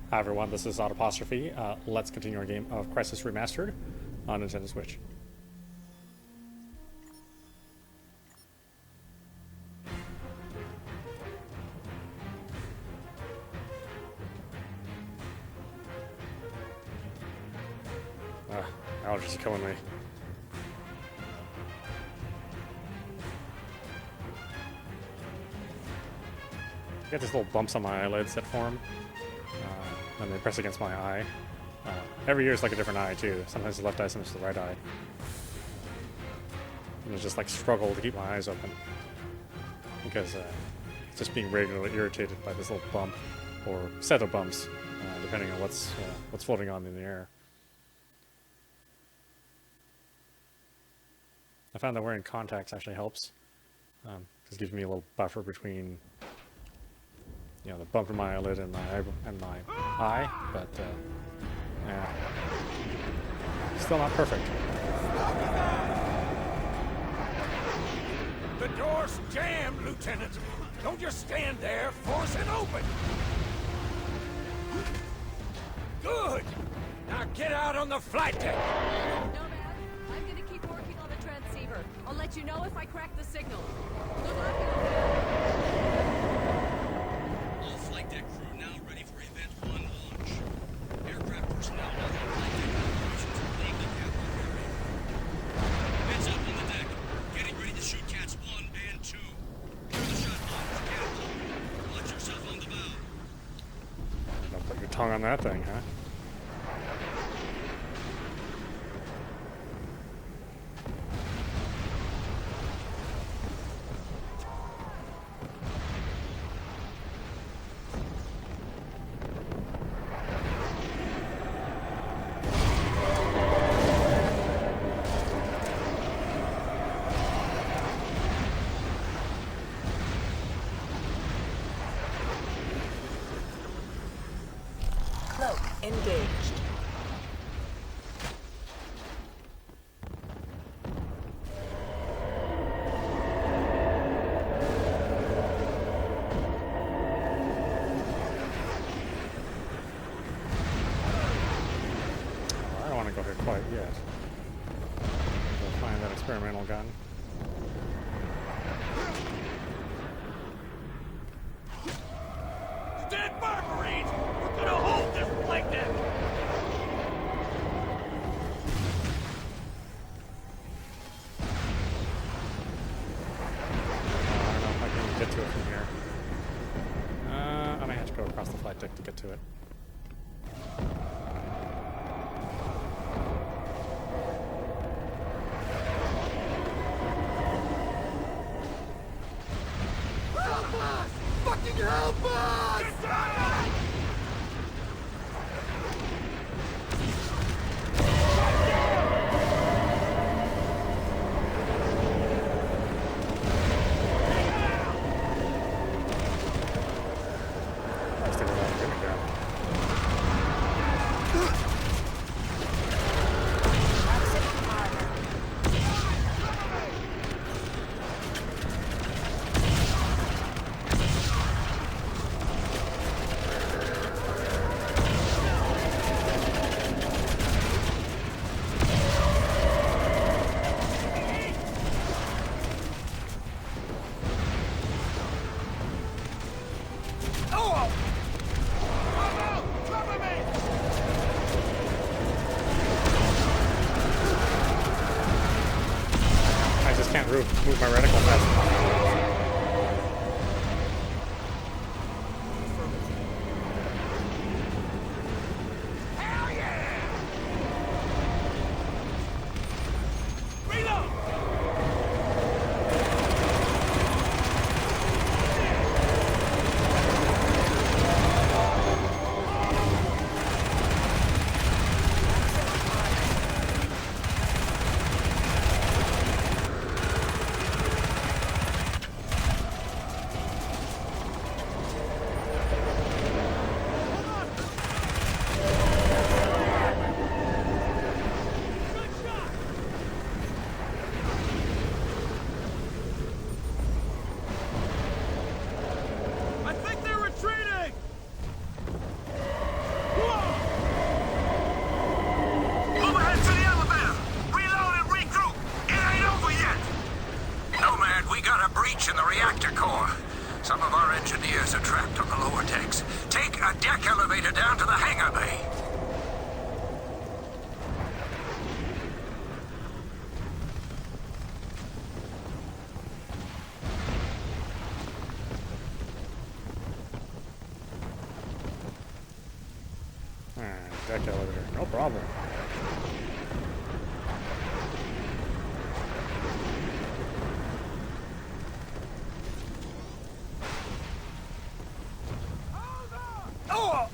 Hi everyone, this is audap. Let's continue our game of Crysis Remastered on Nintendo Switch. Allergies are killing me. I get these little bumps on my eyelids that form. And they press against my eye. Every year it's like a different eye too. Sometimes the left eye, sometimes the right eye. And I just like struggle to keep my eyes open. Because it's just being regularly irritated by this little bump. Or set of bumps, depending on what's floating on in the air. I found that wearing contacts actually helps. This gives me a little buffer between the bump in my eyelid and my eye, but yeah, still not perfect. The door's jammed, Lieutenant. Don't just stand there. Force it open. Good. Now get out on the flight deck. No, man. I'm gonna keep working on the transceiver. I'll let you know if I crack the signal. Good luck. All flight deck crew now ready for Event 1 launch. Aircraft personnel now on flight deck operations to leave the capital area. Heads up on the deck. Getting ready to shoot Cats 1 and 2. Clear the shot bombs. Captain. Watch yourself on the bow. Don't put your tongue on that thing, huh? Cloak engaged. I don't want to go here quite yet. We'll find that experimental gun. Stand by, Marines. We're gonna hold this flight deck. I don't know if I can get to it from here. I may have to go across the flight deck to get to it. Help us! Fucking help us! I still have a good grab. Exit harbor. Oh! Cover me! I just can't move my reticle fast enough. Hell yeah! Reload! a breach in the reactor core. Some of our engineers are trapped on the lower decks. Take a deck elevator down to the hangar bay. Deck elevator, no problem. Oh!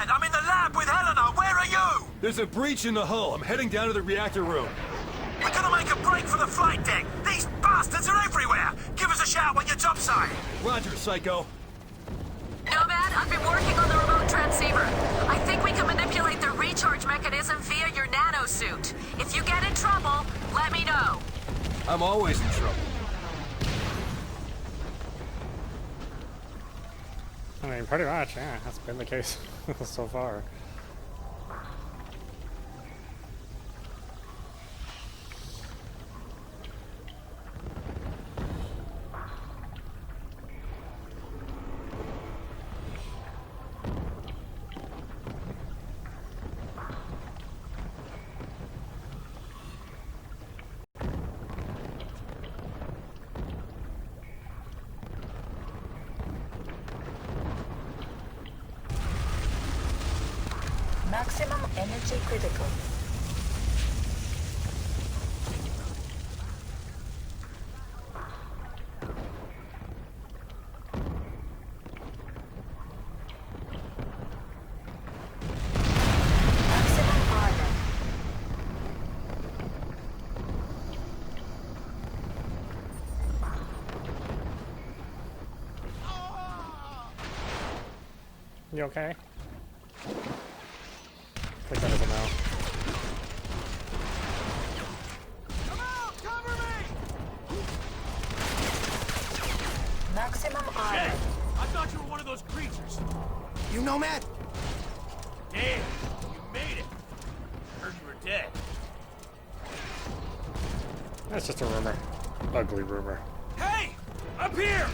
I'm in the lab with Helena. Where are you? There's a breach in the hull. I'm heading down to the reactor room. We're gonna make a break for the flight deck. These bastards are everywhere. Give us a shout when you're topside. Roger, Psycho. Nomad, I've been working on the remote transceiver. I think we can manipulate the recharge mechanism via your nanosuit. If you get in trouble, let me know. I'm always in trouble. I mean, pretty much, yeah, that's been the case so far. Maximum energy critical. Maximum audap. You okay? I think that is a no. Come out! Cover me! Maximum audap. I thought you were one of those creatures. You Nomad? Damn, you made it. Heard you were dead. That's just a rumor. Ugly rumor. Hey! Up here!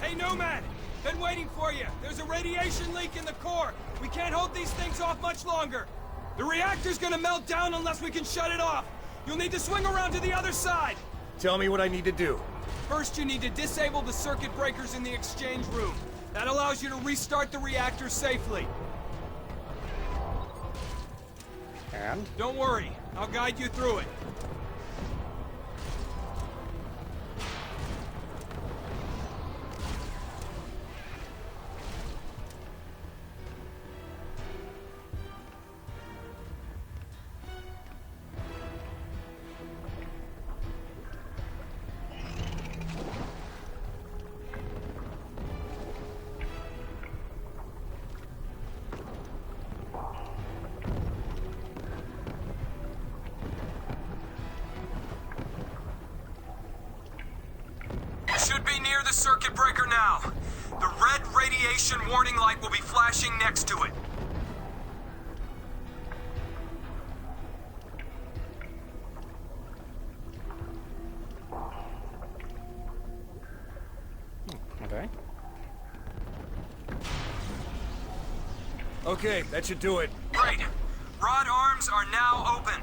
Hey, Nomad! Been waiting for you. There's a radiation leak in the core. We can't hold these things off much longer. The reactor's gonna melt down unless we can shut it off. You'll need to swing around to the other side. Tell me what I need to do. First, you need to disable the circuit breakers in the exchange room. That allows you to restart the reactor safely. And? Don't worry, I'll guide you through it. Should be near the circuit breaker now. The red radiation warning light will be flashing next to it. Okay. Okay, that should do it. Great. Rod arms are now open.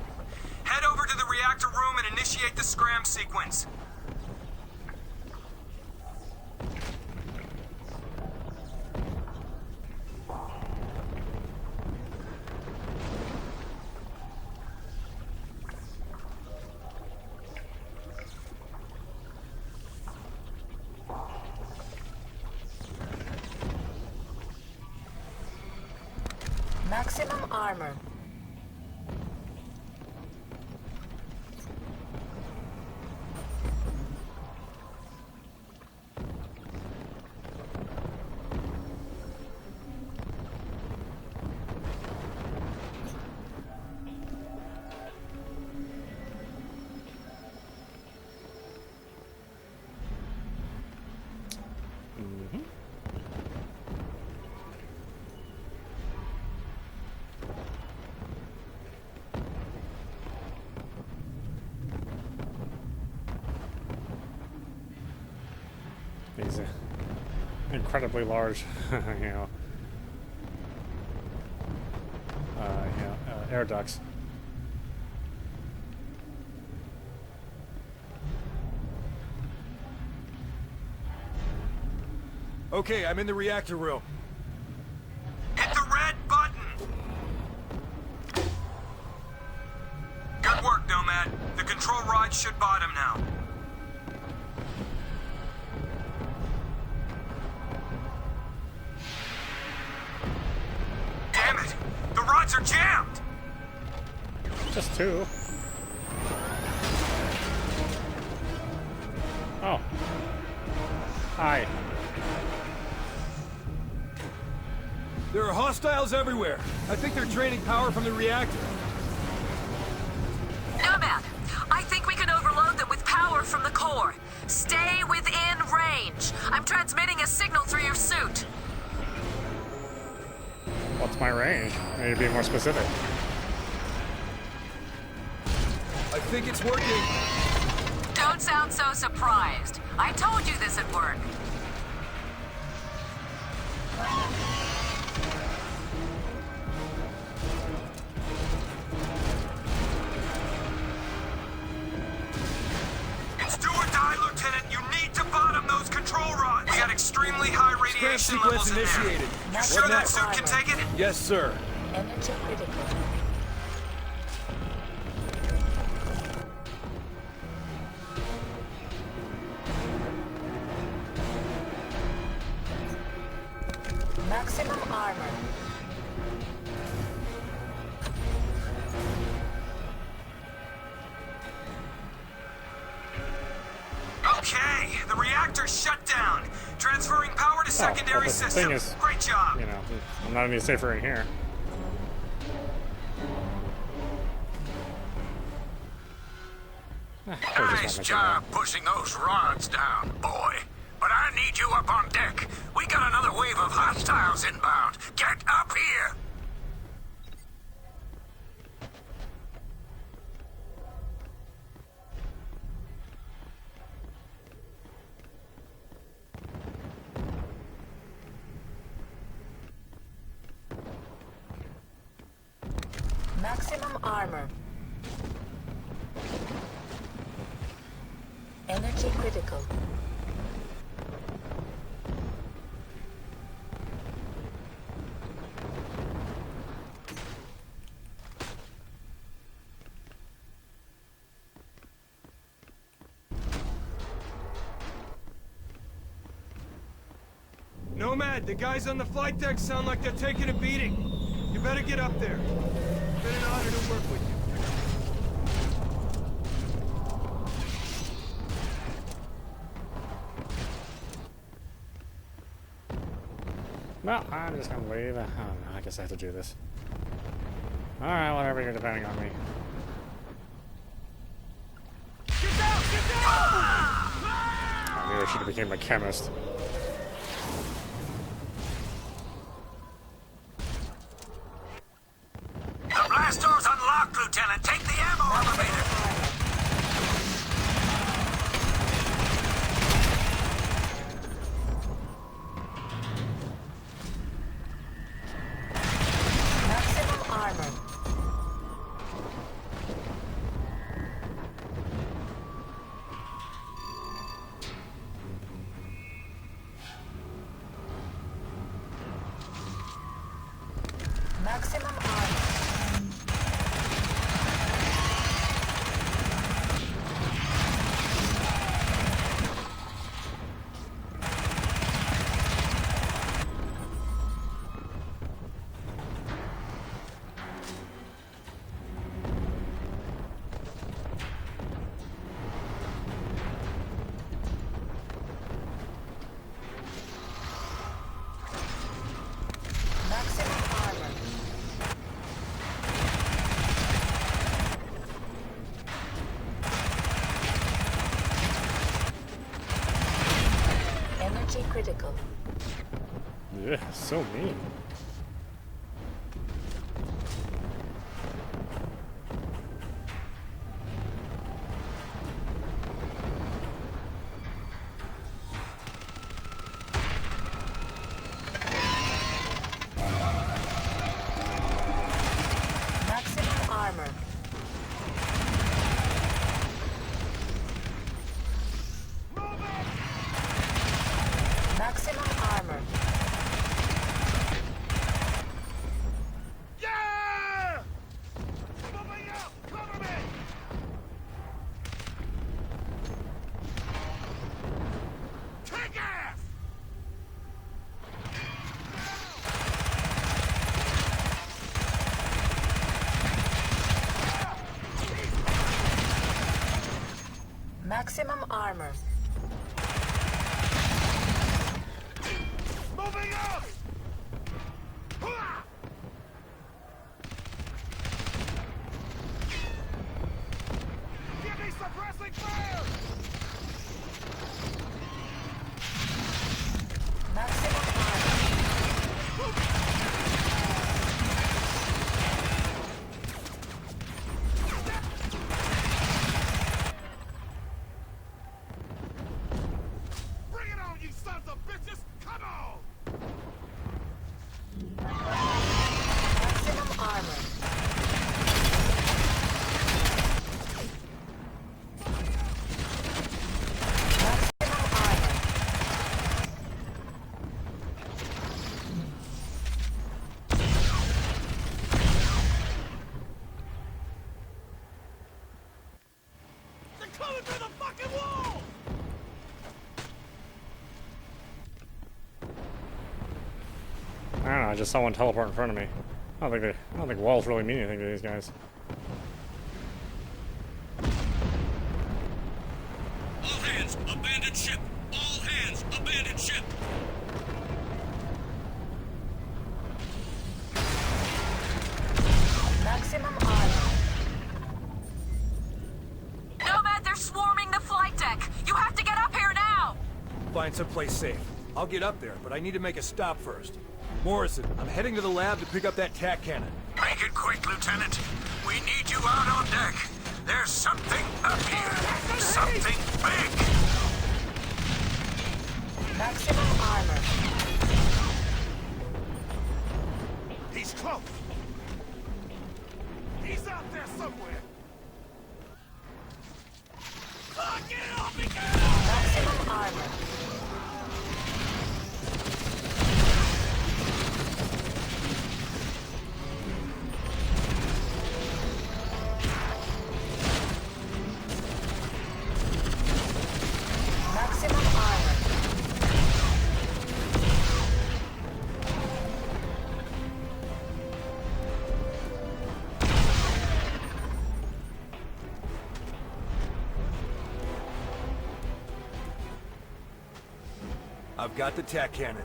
Head over to the reactor initiate the scram sequence. Maximum armor. These incredibly large, air ducts. Okay, I'm in the reactor room. Hit the red button! Good work, Nomad. The control rod should bottom now. Damn it! The rods are jammed! Just two. Oh. Hi. There are hostiles everywhere. I think they're draining power from the reactor. Nomad, I think we can overload them with power from the core. Stay within range. I'm transmitting a signal through your suit. What's my range? I need to be more specific. I think it's working. Don't sound so surprised. I told you this would work. It's do or die, Lieutenant. You need to bottom those control rods. We got extremely high Scram radiation sequence levels in there. initiated. You What sure that next? suit can take it? Yes, sir. Energy critical. Maximum armor. Okay, the reactor's shut down. Transferring power to secondary well, the systems. thing is, Great job. You know, I'm not any safer in here. Nice job pushing those rods down, boy. But I need you up on deck. We got another wave of hostiles inbound. Get up here! Maximum armor. Energy critical. Nomad, the guys on the flight deck sound like they're taking a beating. You better get up there. It's been an honor to work with you. No, I'm just gonna leave. Oh, no, I guess I have to do this. Alright, whatever, you're depending on me. Get down! Get down! Maybe I should have became a chemist. The blast door's unlocked, Lieutenant. Take the ammo elevator. Maximum armor. Yeah, so mean. Maximum armor. Maximum armor. Yeah! Moving out! Cover me! Kick ass! Maximum armor. Moving up! Give me suppressing fire! Maximum armor. Bring it on, you sons of bitches! Come on! Maximum armor. Maximum armor. They're coming through the fucking wall! I don't know, I just saw one teleport in front of me. I don't think walls really mean anything to these guys. All hands, abandoned ship! All hands, abandoned ship! Maximum armor. Nomad, they're swarming the flight deck. You have to get up here now. Find someplace safe. I'll get up there, but I need to make a stop first. Morrison, I'm heading to the lab to pick up that tack cannon. Make it quick, Lieutenant. We need you out on deck. There's something up here. Something big. Maximum armor. He's close. He's out there somewhere. Get off me, Maximum armor. Maximum armor. I've got the tack cannon.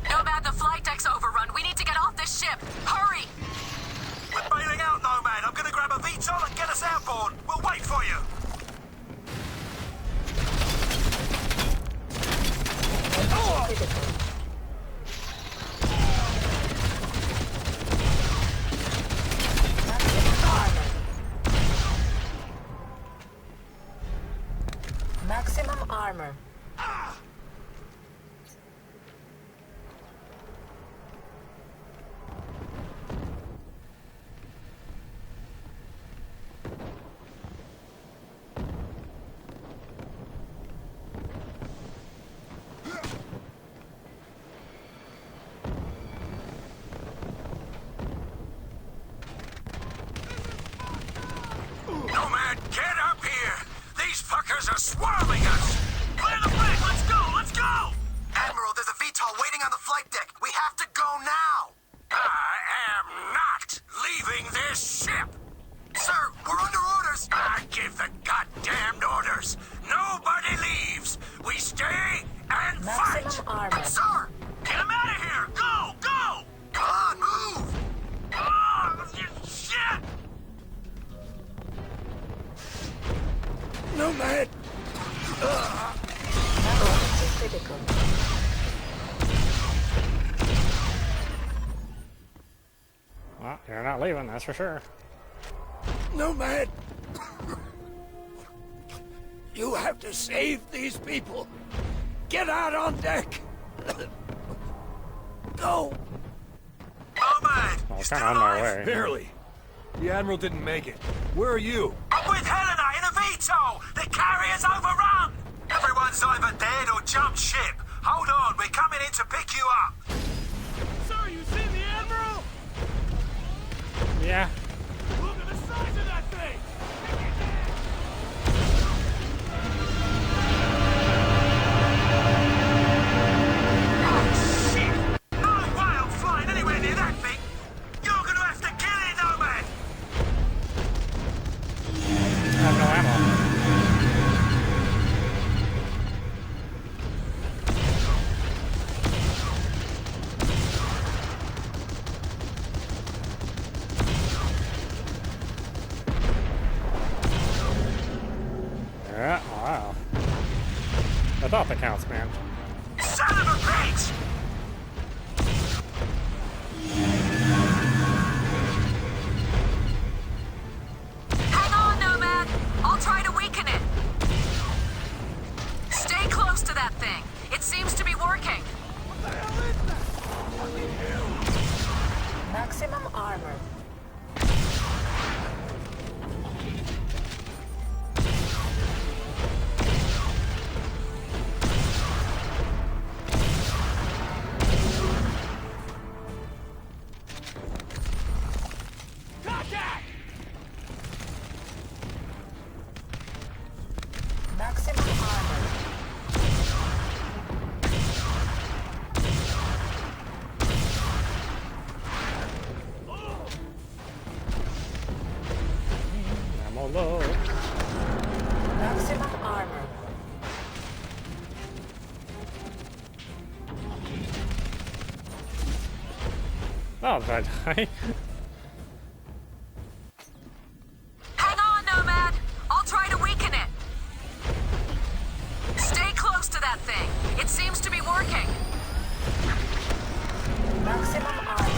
Nomad, the flight deck's overrun. We need to get off this ship. Hurry! We're bailing out, Nomad. I'm gonna grab a VTOL and get us airborne. We'll wait for you. Critical. Maximum armor. Maximum armor. Nomad, get up here. These fuckers are swarming us. Clear the flag. Let's go. Let's go. Admiral, there's a VTOL waiting on the flight deck. We have to go now. I am not leaving this ship. Sir, we're under orders. I give the goddamned orders. Nobody leaves. We stay and fight. Maximum armor. Sir, get him out of here. Go, go. Come on, move. Oh, shit. Nomad! Nanosuit critical. You're not leaving, that's for sure. Nomad! You have to save these people! Get out on deck! Go! Nomad! Well, You it's still kind of on my alive? way. Barely. The Admiral didn't make it. Where are you? I'm with Helena in a VTOL! The carrier's overrun! Everyone's either dead or jumped ship. Hold on, we're coming in to pick you up. Sir, you seen the Admiral? Yeah. Look at the size of that thing! Oh, shit! No way I'm flying anywhere near that thing! You're gonna have to kill it, Nomad! I have no ammo. Yeah, wow. I thought that counts, man. Son of a bitch! Hang on, Nomad. I'll try to weaken it. Stay close to that thing. It seems to be working. Maximum armor. Contact! Maximum armor. Ammo low. Maximum armor. Oh, did I die? Hang on, Nomad. I'll try to weaken it. Stay close to that thing. It seems to be working. Maximum armor.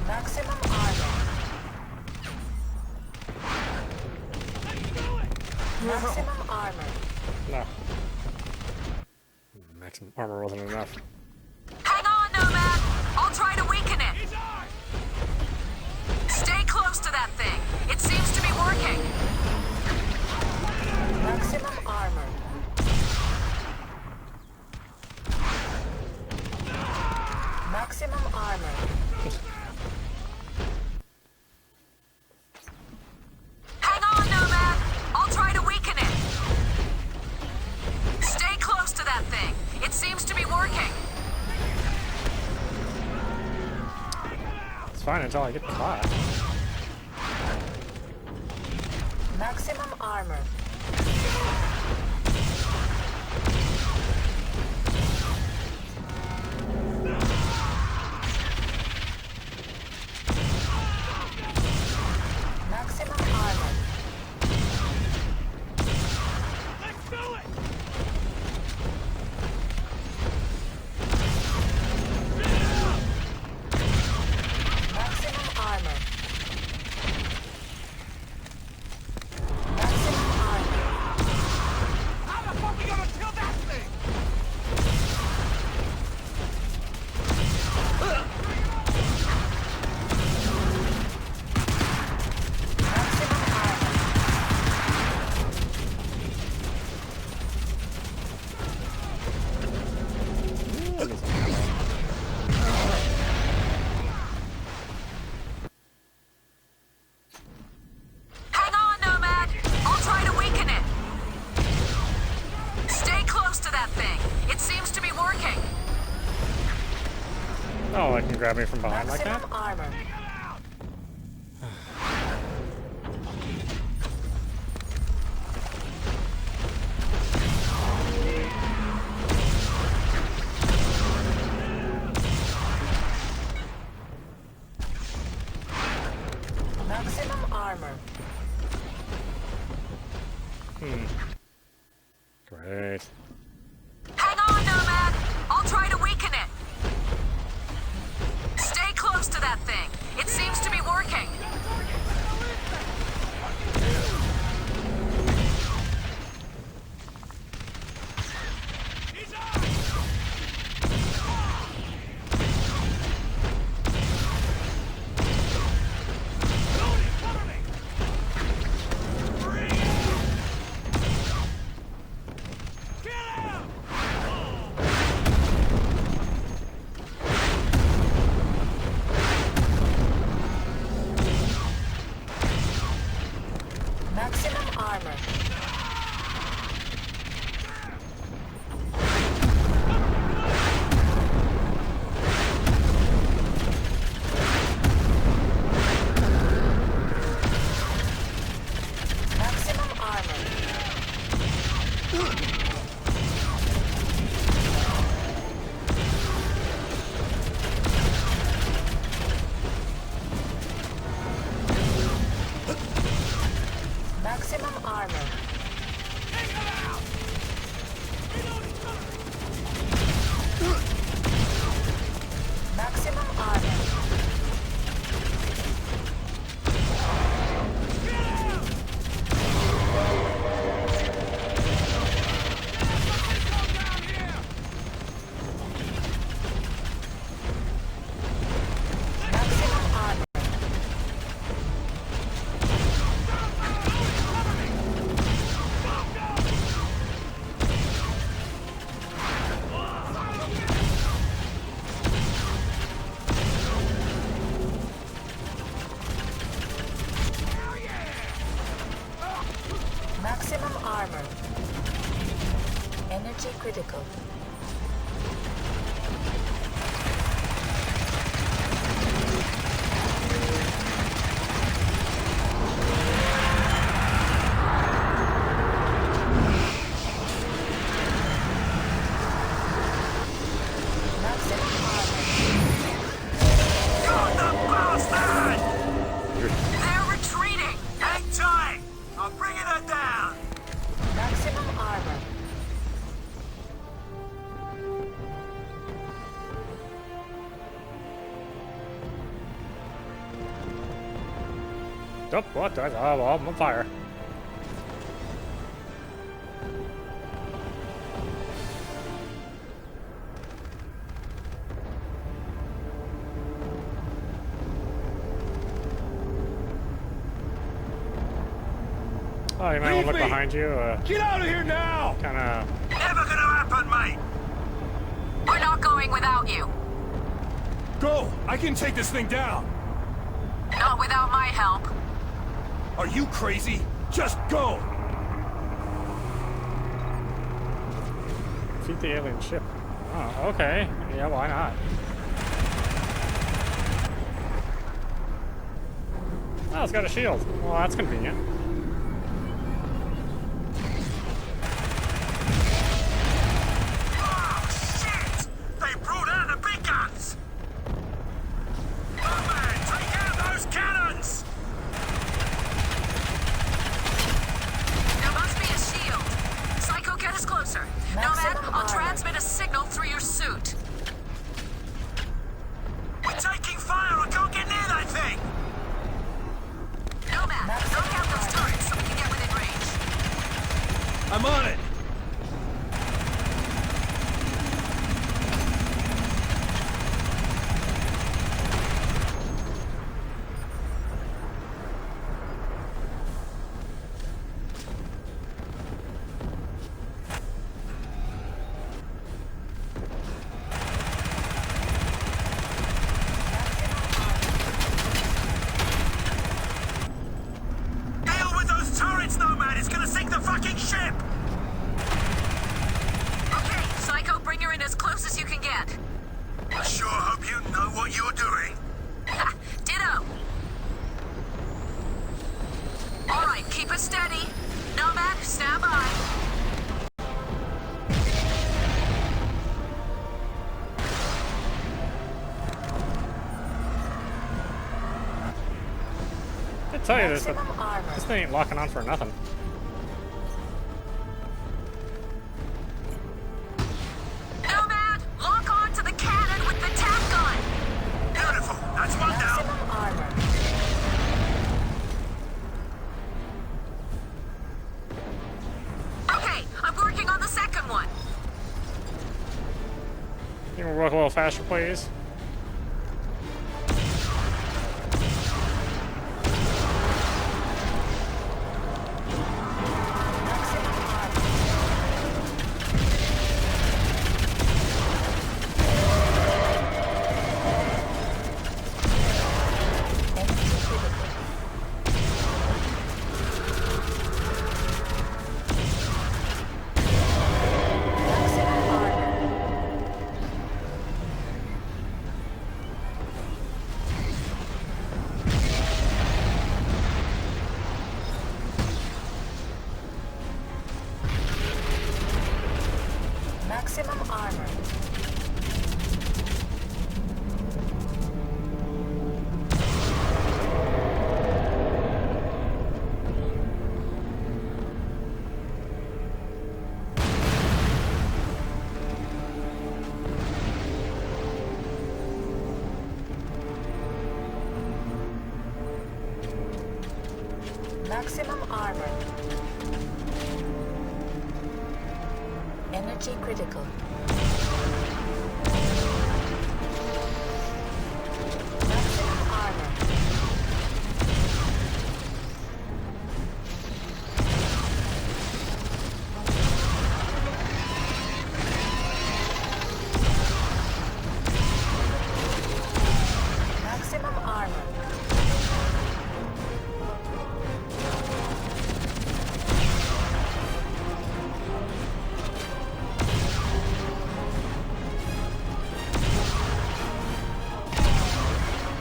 Maximum armor. Maximum armor. No. Maximum armor wasn't enough. Hang on, Nomad. I'll try to weaken it. Stay close to that thing. It seems to be working. Maximum armor. Maximum armor. Hang on, Nomad. I'll try to weaken it. Stay close to that thing. It seems to be working. It's fine until I get caught. Maximum armor. Maximum armor. Let's do it! Maximum armor. Maximum armor. How the fuck we gonna kill that thing? Maximum armor. Hang on, Nomad. I'll try to weaken it. Stay close to that thing. It seems to be working. Oh, it can grab me from behind like that? Maximum armor. Maximum armor. Great. Hang on, Nomad! I'll try to weaken it. Stay close to that thing. It seems to be working. Maximum armor. Maximum armor. Maximum armor. Maximum armor. Maximum armor. Maximum armor. Energy critical. Maximum armor. You're the bastard! They're retreating! Hang tight! I'm bringing her down! Maximum armor. Oh, what? Oh, I'm on fire. Oh, you might want to look Leave me! behind you. Get out of here now! Kind of. Never gonna happen, mate! We're not going without you. Go! I can take this thing down! Not without my help. Are you crazy? Just go! Defeat the alien ship. Oh, okay. Yeah, why not? Oh, it's got a shield. Well, that's convenient. Oh, shit! They brought out the big guns! Oh, man, take out those cannons! There must be a shield. Psycho, get us closer. Nomad, Maximum I'll armor. transmit a signal through your suit. We're taking fire! I can't get near that thing! Nomad, Maximum knock out those armor. turrets so we can get within range. I'm on it! Deal with those turrets, Nomad! It's gonna sink the fucking ship! Okay, Psycho, bring her in as close as you can get. I sure hope you know what you're doing. Ha, ditto. All right, keep it steady. Nomad, stand by. I tell you this, Maximum armor. this thing ain't locking on for nothing. Can we work a little faster, please? Maximum armor. Maximum armor. Energy critical. Maximum armor. Maximum armor.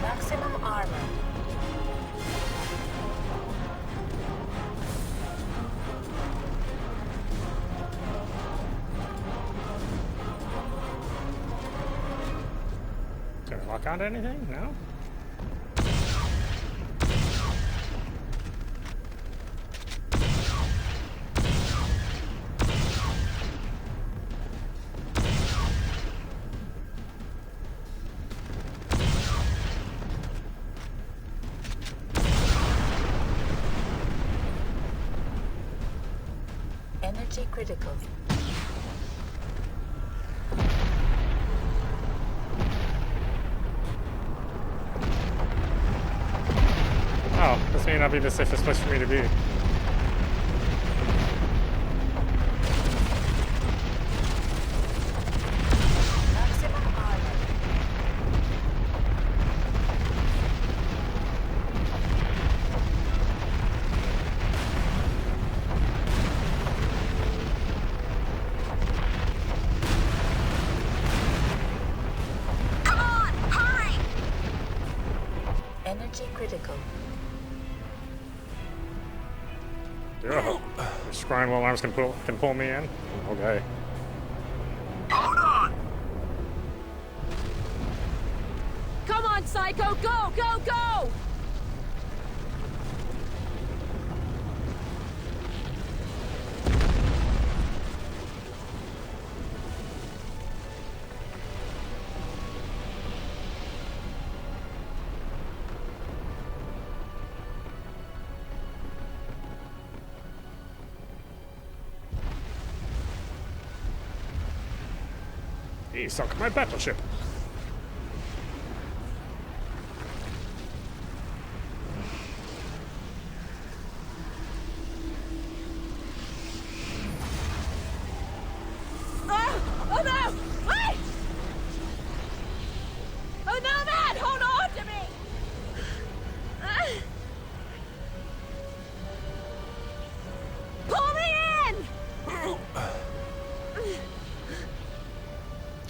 Maximum armor. Can I lock onto anything? No? Energy critical. Oh, this may not be the safest place for me to be. Maximum armor. Come on, hurry! Energy critical. Yeah. The scrying little arms can pull me in. Okay. Hold on! Come on, Psycho, go, go, go! He sunk my battleship. Oh no! Wait! Oh no, man! Hold on to me! Pull me in!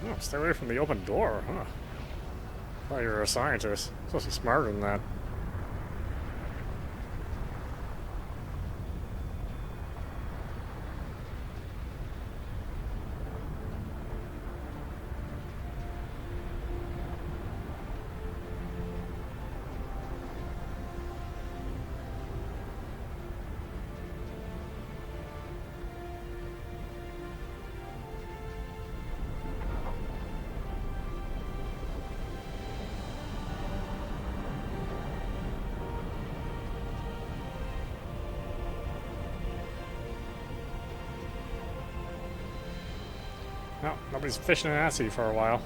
Oh, stay away from the open door, huh? Thought you were a scientist. Supposed to be smarter than that. No, nobody's fishing an assy for a while.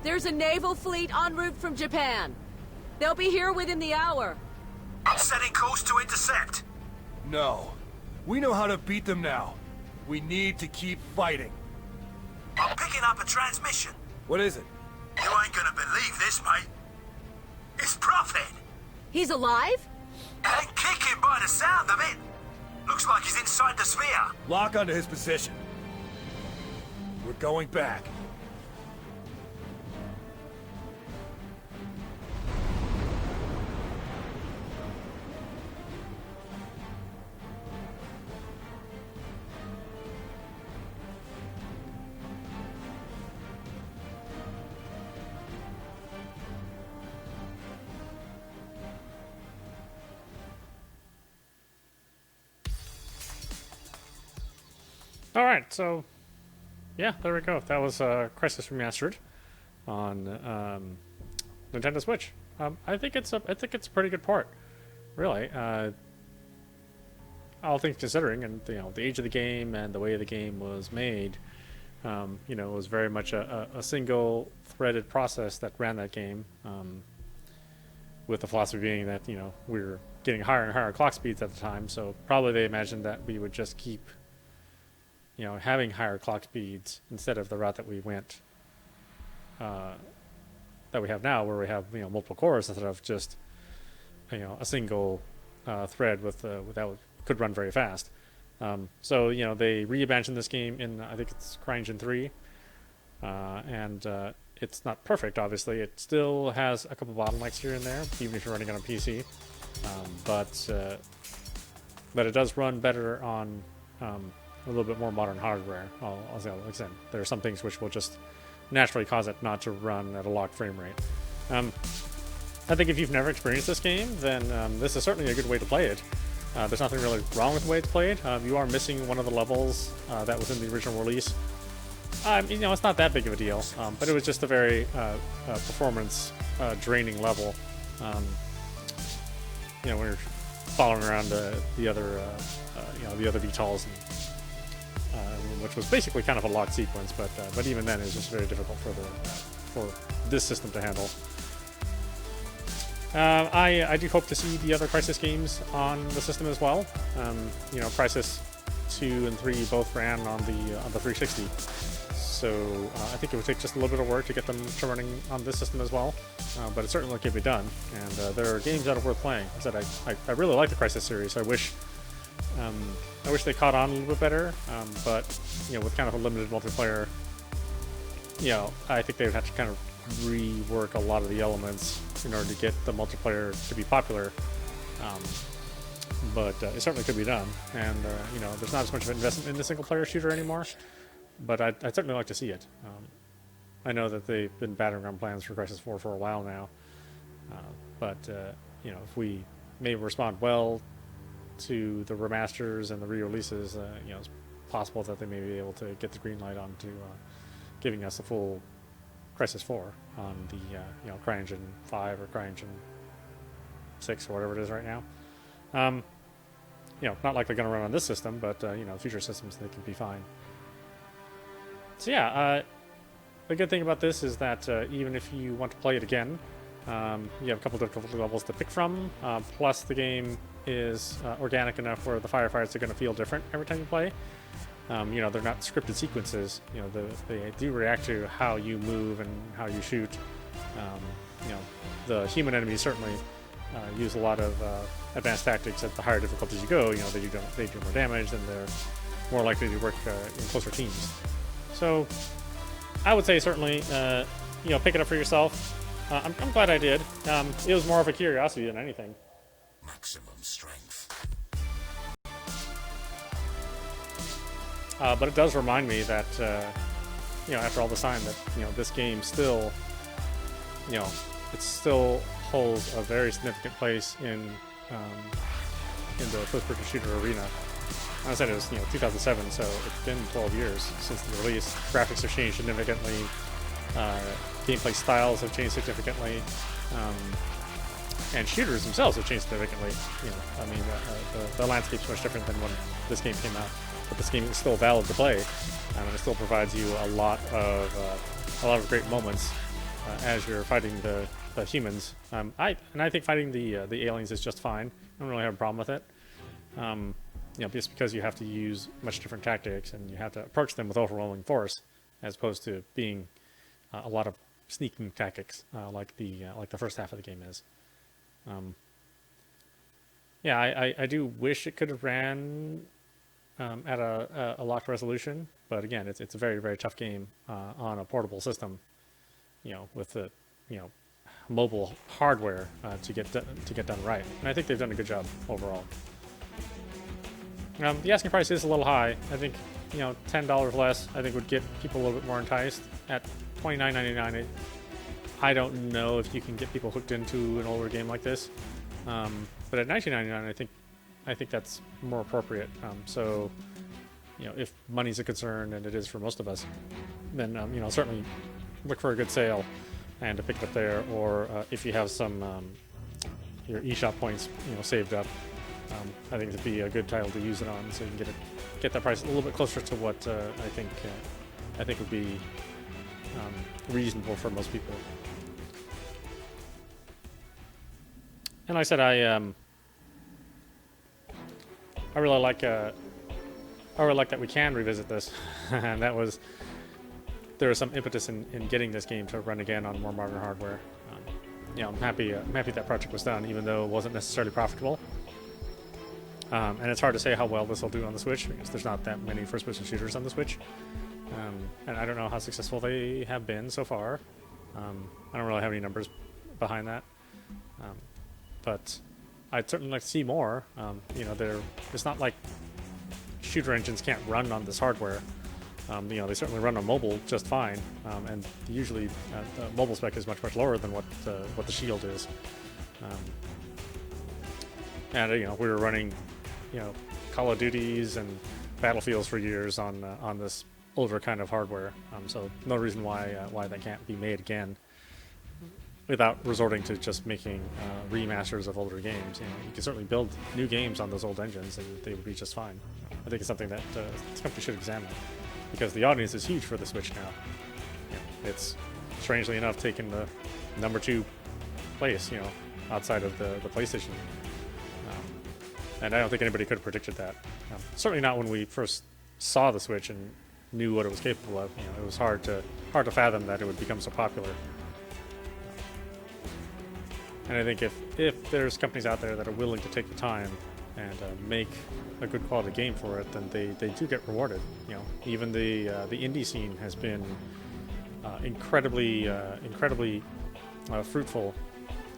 There's a naval fleet en route from Japan. They'll be here within the hour. I'm setting course to intercept. No. We know how to beat them now. We need to keep fighting. I'm picking up a transmission. What is it? You ain't gonna believe this, mate. It's Prophet. He's alive? And kicking by the sound of it. Looks like he's inside the sphere. Lock onto his position. We're going back. All right, so yeah, there we go. That was Crysis Remastered on Nintendo Switch. I think it's a pretty good port, really. All things considering, and the age of the game and the way the game was made, it was very much a single threaded process that ran that game. With the philosophy being that we were getting higher and higher clock speeds at the time, so probably they imagined that we would just keep having higher clock speeds instead of the route that we went, that we have now, where we have multiple cores instead of just a single thread with that could run very fast. So they reimagined this game in I think it's CryEngine 3, and it's not perfect. Obviously, it still has a couple bottlenecks here and there, even if you're running on a PC. But it does run better on a little bit more modern hardware. Like I said, there are some things which will just naturally cause it not to run at a locked frame rate. I think if you've never experienced this game, then this is certainly a good way to play it. There's nothing really wrong with the way it's played. You are missing one of the levels that was in the original release. It's not that big of a deal, but it was just a very performance draining level. When you're following around the other VTOLs, which was basically kind of a locked sequence, but even then it was just very difficult for this system to handle. I do hope to see the other Crysis games on the system as well. Crysis 2 and 3 both ran on the 360, so I think it would take just a little bit of work to get them to running on this system as well. But it certainly can be done, and there are games that are worth playing. I said I really like the Crysis series. I wish they caught on a little bit better, but with kind of a limited multiplayer, I think they would have to kind of rework a lot of the elements in order to get the multiplayer to be popular. But it certainly could be done, and there's not as much of an investment in the single-player shooter anymore. But I'd certainly like to see it. I know that they've been battleground plans for Crysis 4 for a while now, but if we may respond well to the remasters and the re-releases, it's possible that they may be able to get the green light on to giving us a full Crysis 4 on the CryEngine 5 or CryEngine 6 or whatever it is right now. Not like they're going to run on this system, but future systems they can be fine. So yeah, the good thing about this is that even if you want to play it again, you have a couple difficulty levels to pick from. Plus, the game is organic enough where the firefights are going to feel different every time you play. They're not scripted sequences. They do react to how you move and how you shoot. The human enemies certainly use a lot of advanced tactics at the higher difficulties you go. They do more damage, and they're more likely to work in closer teams. So I would say certainly, pick it up for yourself. I'm glad I did. It was more of a curiosity than anything. Maximum strength. But it does remind me that, after all this time, that this game still, it still holds a very significant place in the first-person shooter arena. I said it was 2007, so it's been 12 years since the release. Graphics have changed significantly. Gameplay styles have changed significantly, and shooters themselves have changed significantly. The landscape's much different than when this game came out, but this game is still valid to play, and it still provides you a lot of great moments as you're fighting the humans. I think fighting the aliens is just fine. I don't really have a problem with it. You know, just because you have to use much different tactics and you have to approach them with overwhelming force, as opposed to being a lot of sneaking tactics like the first half of the game is. Yeah, I do wish it could have ran at a locked resolution, but again, it's a very, very tough game on a portable system. You know, with the mobile hardware to get done right, and I think they've done a good job overall. The asking price is a little high. I think $10 less I think would get people a little bit more enticed. At $29.99, I don't know if you can get people hooked into an older game like this. But at $19.99, I think that's more appropriate. So, if money's a concern, and it is for most of us, then certainly look for a good sale and to pick it up there. Or if you have some your eShop points, saved up, I think it'd be a good title to use it on, so you can get that price a little bit closer to what I think would be reasonable for most people. And like I said, I really like that we can revisit this, and there was some impetus in getting this game to run again on more modern hardware. I'm happy that project was done, even though it wasn't necessarily profitable. And it's hard to say how well this will do on the Switch, because there's not that many first-person shooters on the Switch, and I don't know how successful they have been so far. I don't really have any numbers behind that. But I'd certainly like to see more. It's not like shooter engines can't run on this hardware. They certainly run on mobile just fine, and usually the mobile spec is much lower than what the Shield is. And we were running, Call of Duties and Battlefields for years on this older kind of hardware. So no reason why that can't be made again, without resorting to just making remasters of older games. You can certainly build new games on those old engines, and they would be just fine. I think it's something that this company should examine, because the audience is huge for the Switch now. It's strangely enough taken the number 2 place, outside of the PlayStation. And I don't think anybody could have predicted that. Certainly not when we first saw the Switch and knew what it was capable of. It was hard to fathom that it would become so popular. And I think if there's companies out there that are willing to take the time and make a good quality game for it, then they do get rewarded. Even the indie scene has been incredibly fruitful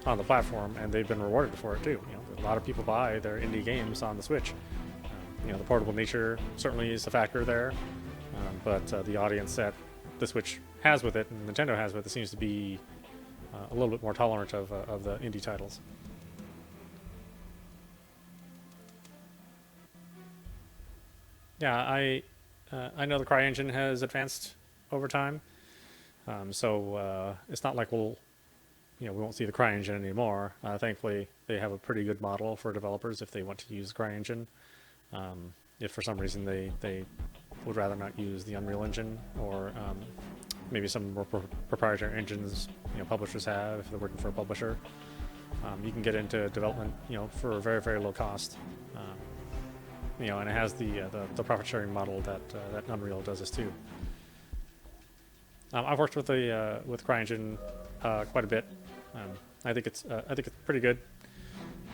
on the platform, and they've been rewarded for it too. A lot of people buy their indie games on the Switch. The portable nature certainly is a factor there, but the audience that the Switch has with it, and Nintendo has with it, seems to be a little bit more tolerant of the indie titles. Yeah, I know the CryEngine has advanced over time, so it's not like we won't see the CryEngine anymore. Thankfully, they have a pretty good model for developers if they want to use CryEngine. If for some reason they would rather not use the Unreal Engine, or maybe some more proprietary engines publishers have if they're working for a publisher, you can get into development for a very, very low cost. And it has the profit sharing model that Unreal does this too. I've worked with CryEngine quite a bit. I think it's pretty good.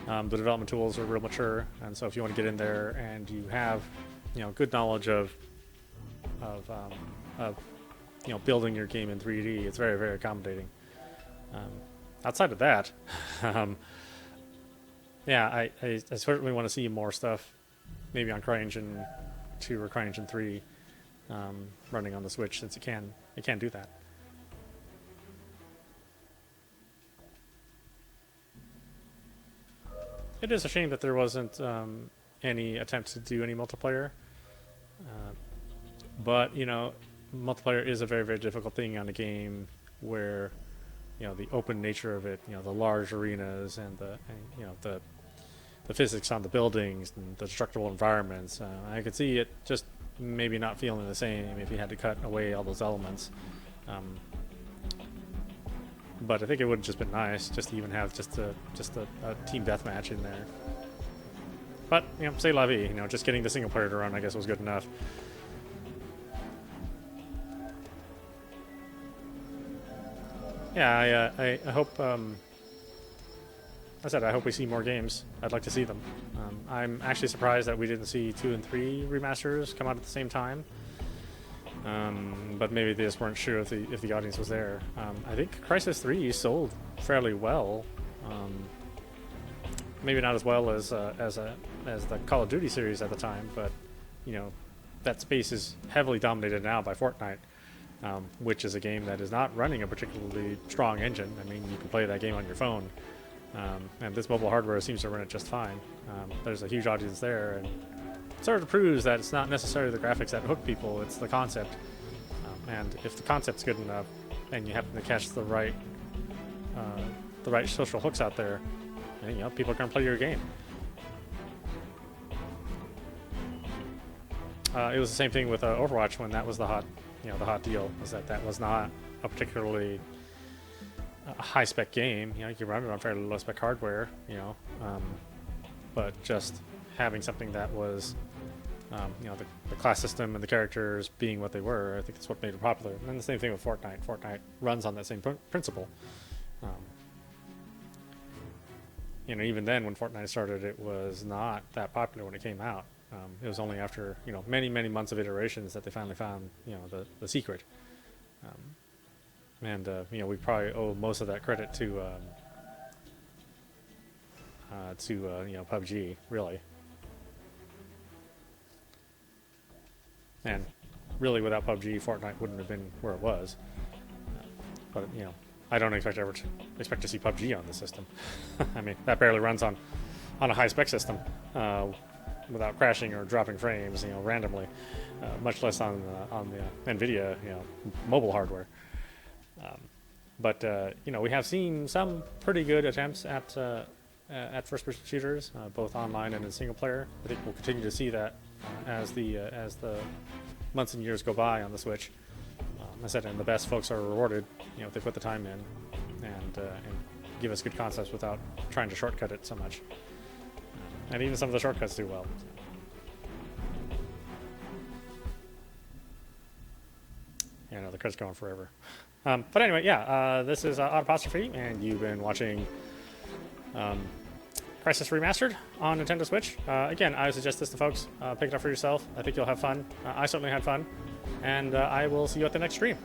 The development tools are real mature, and so if you want to get in there and you have good knowledge of building your game in 3D, it's very, very accommodating. Outside of that, I certainly want to see more stuff, maybe on CryEngine 2 or CryEngine 3, running on the Switch, since it can do that. It is a shame that there wasn't any attempt to do any multiplayer, but multiplayer is a very, very difficult thing on a game where the open nature of it, the large arenas and the physics on the buildings and the destructible environments. I could see it just maybe not feeling the same if you had to cut away all those elements. but I think it would have just been nice just to even have just a team deathmatch in there. But you know, c'est la vie. You know, just getting the single player to run, I guess, was good enough. Yeah, I hope. I said I hope we see more games. I'd like to see them. I'm actually surprised that we didn't see 2 and 3 remasters come out at the same time. But maybe they just weren't sure if the audience was there. I think Crysis 3 sold fairly well. Maybe not as well as the Call of Duty series at the time, but you know, that space is heavily dominated now by Fortnite, which is a game that is not running a particularly strong engine. I mean, you can play that game on your phone. And this mobile hardware seems to run it just fine. There's a huge audience there, and it sort of proves that it's not necessarily the graphics that hook people, it's the concept. And if the concept's good enough, and you happen to catch the right social hooks out there, and, you know, people are going to play your game. It was the same thing with Overwatch when that was the hot deal. Was that was not a particularly a high-spec game. You know, you can run it on fairly low-spec hardware, you know, but just having something that was, you know, the class system and the characters being what they were, I think that's what made it popular. And then the same thing with Fortnite. Fortnite runs on that same principle. You know, even then when Fortnite started, it was not that popular when it came out. It was only after, you know, many months of iterations that they finally found, you know, the secret. And you know, we probably owe most of that credit to you know, PUBG, really. And really, without PUBG, Fortnite wouldn't have been where it was. But you know, I don't expect to see PUBG on the system. I mean, that barely runs on a high-spec system without crashing or dropping frames, you know, randomly. Much less on the NVIDIA, you know, mobile hardware. But you know, we have seen some pretty good attempts at first-person shooters, both online and in single player. I think we'll continue to see that as the months and years go by on the Switch. I said, and the best folks are rewarded, you know, if they put the time in and give us good concepts without trying to shortcut it so much. And even some of the shortcuts do well. Yeah, no, the credit's going forever. But anyway, yeah, this is audap, and you've been watching Crysis Remastered on Nintendo Switch. Again, I suggest this to folks. Pick it up for yourself. I think you'll have fun. I certainly had fun. And I will see you at the next stream.